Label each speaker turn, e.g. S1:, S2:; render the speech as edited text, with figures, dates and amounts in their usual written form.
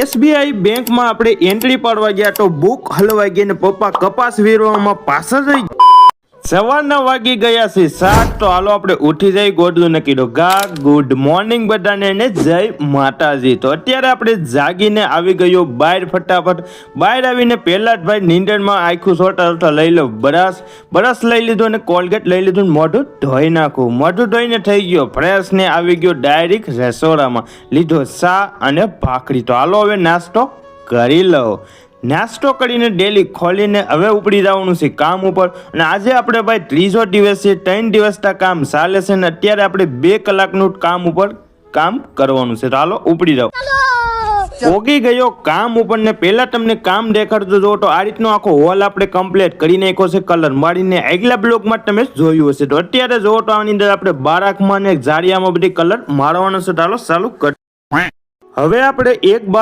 S1: SBI બેંકમાં આપણે entry પાડવા ગયા તો બુક હલવાઈ ગઈ ને પપ્પા કપાસ વીરવામાં પાછળ રહી ગયા. સવારના વાગી ગયા છે 7. તો હાલો આપણે ઉઠી જઈ ગોડલું નક્કી તો ગુડ મોર્નિંગ બધાને ને જય માતાજી. તો અત્યારે આપણે જાગીને આવી ગયો બહાર ફટાફટ. બહાર આવીને પહેલા જ ભાઈ નીંદરમાં આખું સોટા લઈ લો, બ્રશ લઈ લીધું અને કોલગેટ લઈ લીધું ને મોઢું ધોઈ નાખું. મોઢું ધોઈને થઈ ગયો ફ્રેશ ને આવી ગયો ડાયરેક્ટ રસોડામાં. લીધો ચા અને ભાખરી. તો હાલો હવે નાસ્તો કરી લો. નાસ્તો કરીને ડેલી ખોલીને હવે ઉપડી જવાનું છે કામ ઉપર. અને આજે આપણે ભાઈ 3જો દિવસ છે, 3 દિવસના કામ ચાલે છે ને અત્યારે આપણે 2 કલાકનું કામ ઉપર કામ કરવાનું છે. તો હાલો ઉપડી જાઓ. પોગી ગયો કામ ઉપર ને પહેલા તમને કામ દેખાડતો જો તો આ રીતનો આખો હોલ આપણે કમ્પ્લીટ કરી નાખ્યો છે કલર મારીને. આગલા બ્લોકમાં તમે જોયું હશે. તો અત્યારે જો તો આની અંદર આપણે બારાકમાં ને જાળિયામાં બધી કલર મારવાનો છે. તો હાલો ચાલુ કર. હવે આપણે એક બાર